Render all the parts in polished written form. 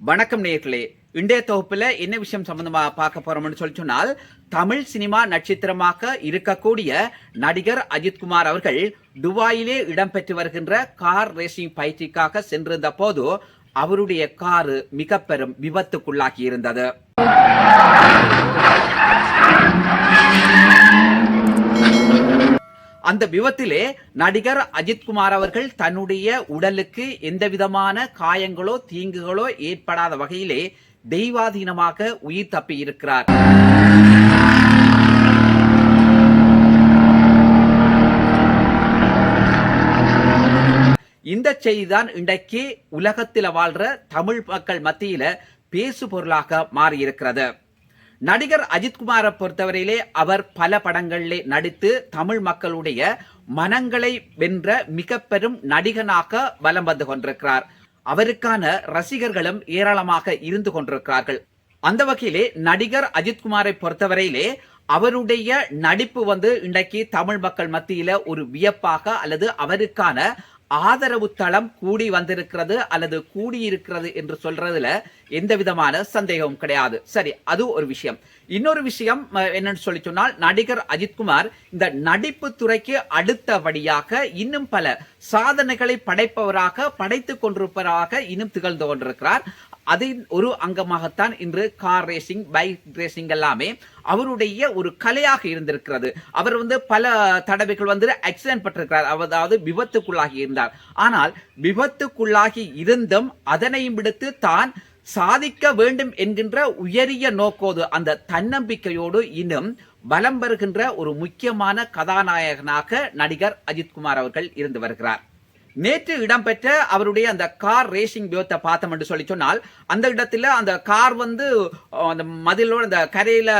வணக்கம் நேயர்களே. இன்றைய தொகுப்புல என்ன விஷயம் சம்பந்தமா பார்க்க போறோம்னு சொன்னால், தமிழ் சினிமா நட்சத்திரமாக இருக்கக்கூடிய நடிகர் அஜித்குமார் அவர்கள் துபாயிலே இடம்பெற்று வருகின்ற கார் ரேசிங் பயிற்சிக்காக சென்றிருந்த போது அவருடைய காரு மிக பெரும் விபத்துக்குள்ளாகி இருந்தது. அந்த விபத்திலே நடிகர் அஜித்குமார் அவர்கள் தன்னுடைய உடலுக்கு எந்தவிதமான காயங்களோ தீங்குகளோ ஏற்படாத வகையிலே தெய்வாதீனமாக உயிர் தப்பி இருக்கிறார். இந்த செய்திதான் இன்றைக்கு உலகத்தில் வாழ்ற தமிழ் மக்கள் மத்தியில பேசு பொருளாக மாறியிருக்கிறது. நடிகர் அஜித்குமாரை பொறுத்தவரையிலே அவர் பல படங்களிலே நடித்து தமிழ் மக்களுடைய மனங்களை வென்ற மிக பெரும் நடிகனாக வலம் வந்து கொண்டிருக்கிறார். அவருக்கான ரசிகர்களும் ஏராளமாக இருந்து கொண்டிருக்கிறார்கள். அந்த வகையிலே நடிகர் அஜித்குமாரை பொறுத்தவரையிலே அவருடைய நடிப்பு இன்றைக்கு தமிழ் மக்கள் மத்தியில ஒரு வியப்பாக அல்லது அவருக்கான ஆதரவு தளம் கூடி வந்திருக்கிறது அல்லது கூடியிருக்கிறது என்று சொல்றதுல எந்த விதமான சந்தேகமும் கிடையாது. சரி, அது ஒரு விஷயம். இன்னொரு விஷயம் என்னன்னு சொல்லி சொன்னால், நடிகர் அஜித்குமார் இந்த நடிப்பு துறைக்கு அடுத்தபடியாக இன்னும் பல சாதனைகளை படைத்துக் கொண்டிருப்பவராக இன்னும் திகழ்ந்து கொண்டிருக்கிறார். அதன் ஒரு அங்கமாகத்தான் இன்று கார் ரேசிங், பைக் ரேசிங் எல்லாமே அவருடைய ஒரு கலையாக இருந்திருக்கிறது. அவர் பல தடவைகள் ஆக்சிடென்ட் பட்டிருக்கிறார், அதாவது விபத்துக்குள்ளாகி இருந்தார். ஆனால் விபத்துக்குள்ளாகி இருந்தும் அதனையும் விடுத்து தான் சாதிக்க வேண்டும் என்கின்ற உயரிய நோக்கோடு அந்த தன்னம்பிக்கையோடு இன்னும் பலம் வருகின்ற ஒரு முக்கியமான கதாநாயகனாக நடிகர் அஜித்குமார் அவர்கள் இருந்து வருகிறார். நேற்று இடம்பெற்ற அவருடைய அந்த கார் ரேசிங் விபத்தை பார்த்தோம் என்று சொல்லி சொன்னால், அந்த இடத்துல அந்த கார் அந்த மதிலோட அந்த கரையில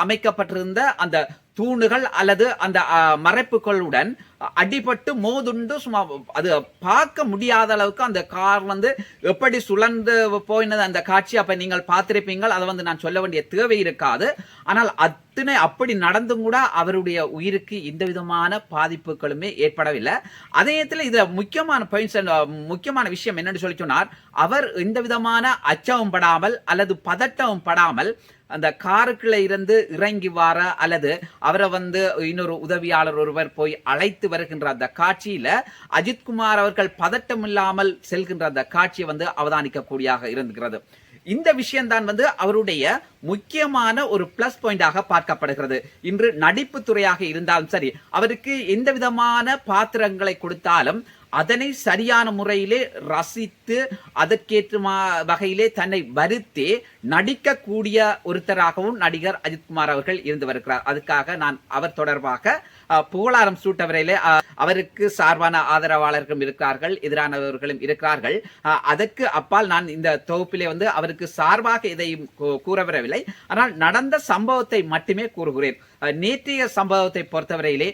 அமைக்கப்பட்டிருந்த அந்த தூணுகள் அல்லது அந்த மறைப்புகளுடன் அடிபட்டு மோதுண்டு சும்மா அது பார்க்க முடியாத அளவுக்கு அந்த கார் எப்படி சுழந்து போயினது அந்த காட்சி அப்ப நீங்கள் பார்த்திருப்பீங்கள். அதை நான் சொல்ல வேண்டிய தேவை இருக்காது. ஆனால் அத்தனை அப்படி நடந்தும் கூட அவருடைய உயிருக்கு எந்த விதமான பாதிப்புகளுமே ஏற்படவில்லை. அதே நேரத்தில் இதுல முக்கியமான விஷயம் என்னன்னு சொல்லி சொன்னார், அவர் எந்த விதமான அச்சமும் படாமல் அல்லது பதட்டமும் படாமல் அந்த காருக்குள்ள இருந்து இறங்கி வர அல்லது அவரை இன்னொரு உதவியாளர் ஒருவர் போய் அழைத்து வருகின்ற அந்த காட்சியில அஜித்குமார் அவர்கள் பதட்டம் இல்லாமல் செல்கின்ற அந்த காட்சியை அவதானிக்கக்கூடியதாக இருந்துகிறது. இந்த விஷயம் தான் அவருடைய முக்கியமான ஒரு பிளஸ் பாயிண்டாக பார்க்கப்படுகிறது. இன்று நடிப்பு துறையாக இருந்தாலும் சரி, அவருக்கு எந்த விதமான பாத்திரங்களை கொடுத்தாலும் அதனை சரியான முறையிலே ரசித்து அதற்கேற்ற வகையிலே தன்னை வருத்தி நடிக்கக்கூடிய ஒருத்தராகவும் நடிகர் அஜித்குமார் அவர்கள் இருந்து வருகிறார். அதுக்காக நான் அவர் தொடர்பாக புகழாரம் சூட்டவரையிலே அவருக்கு சார்பான ஆதரவாளர்களும் இருக்கிறார்கள், எதிரானவர்களும் இருக்கிறார்கள். அதற்கு அப்பால் நான் இந்த தொகுப்பிலே அவருக்கு சார்பாக எதையும் கூற வரவில்லை. ஆனால் நடந்த சம்பவத்தை மட்டுமே கூறுகிறேன். நேற்றைய சம்பவத்தை பொறுத்தவரையிலே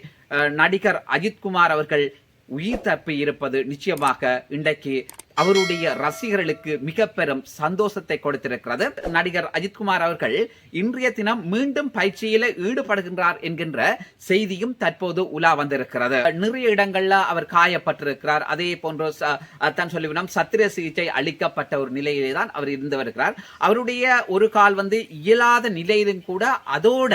நடிகர் அஜித்குமார் அவர்கள் உயிர் தப்பி இருப்பது நிச்சயமாக இன்றைக்கு அவருடைய ரசிகர்களுக்கு மிக பெரும் சந்தோஷத்தை கொடுத்திருக்கிறது. நடிகர் அஜித்குமார் அவர்கள் இன்றைய தினம் மீண்டும் பயிற்சியில ஈடுபடுகின்றார் என்கின்ற செய்தியும் தற்போது உலா வந்திருக்கிறது. நிறைய இடங்கள்ல அவர் காயப்பட்டிருக்கிறார். அதே போன்ற தான் சொல்லிவிடும் சத்திர சிகிச்சை அளிக்கப்பட்ட ஒரு நிலையிலே தான் அவர் இருந்து வருகிறார். அவருடைய ஒரு கால் இயலாத நிலையிலும் கூட அதோட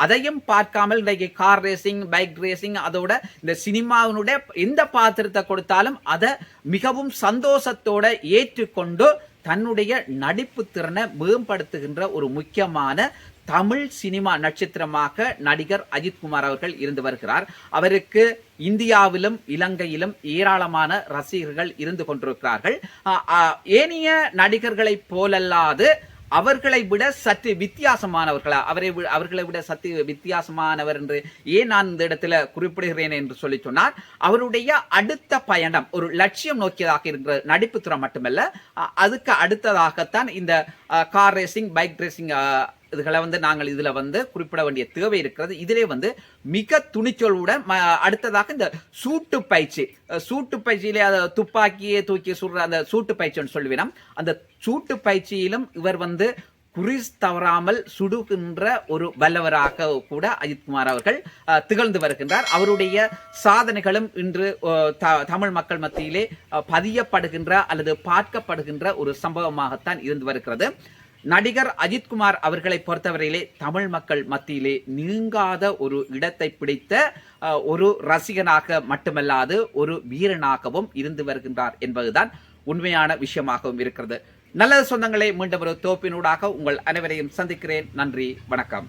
அதையும் பார்க்காமல் இன்றைக்கு கார் ரேசிங், பைக் ரேசிங், அதோட இந்த சினிமாவினுடைய எந்த பாத்திரத்தை கொடுத்தாலும் அதை மிகவும் சந்தோஷத்தோட ஏற்றுக்கொண்டு தன்னுடைய நடிப்பு திறனை மேம்படுத்துகின்ற ஒரு முக்கியமான தமிழ் சினிமா நட்சத்திரமாக நடிகர் அஜித்குமார் அவர்கள் இருந்து வருகிறார். அவருக்கு இந்தியாவிலும் இலங்கையிலும் ஏராளமான ரசிகர்கள் இருந்து கொண்டிருக்கிறார்கள். ஏனைய நடிகர்களை போலல்லாது அவர்களை விட சற்று வித்தியாசமானவர்களா, அவர்களை விட சற்று வித்தியாசமானவர் என்று ஏன் நான் இந்த இடத்துல குறிப்பிடுகிறேன் என்று சொல்லி சொன்னார், அவருடைய அடுத்த பயணம் ஒரு லட்சியம் நோக்கியதாக இருக்கிற நடிப்பு துறை மட்டுமல்ல, அதுக்கு அடுத்ததாகத்தான் இந்த கார் ரேசிங், பைக் ரேசிங் இதுகளை நாங்கள் இதுல குறிப்பிட வேண்டிய தேவை இருக்கிறது. இதிலே மிக துணிச்சலுடன் அடுத்ததாக இந்த சூட்டு பயிற்சியிலே துப்பாக்கியே தூக்கி சுடுற அந்த சூட்டு பயிற்சின்னு சொல்லுவேன். அந்த சூட்டு பயிற்சியிலும் இவர் குறிஸ் தவறாமல் சுடுகின்ற ஒரு வல்லவராக கூட அஜித்குமார் அவர்கள் திகழ்ந்து வருகின்றார். அவருடைய சாதனைகளும் இன்று தமிழ் மக்கள் மத்தியிலே பதியப்படுகின்ற அல்லது பார்க்கப்படுகின்ற ஒரு சம்பவமாகத்தான் இருந்து வருகிறது. நடிகர் அஜித்குமார் அவர்களை பொறுத்தவரையிலே தமிழ் மக்கள் மத்தியிலே நீங்காத ஒரு இடத்தை பிடித்த ஒரு ரசிகனாக மட்டுமல்லாது ஒரு வீரனாகவும் இருந்து வருகின்றார் என்பதுதான் உண்மையான விஷயமாகவும் இருக்கிறது. நல்லது சொந்தங்களே, மீண்டும் ஒரு தோப்பினூடாக உங்கள் அனைவரையும் சந்திக்கிறேன். நன்றி, வணக்கம்.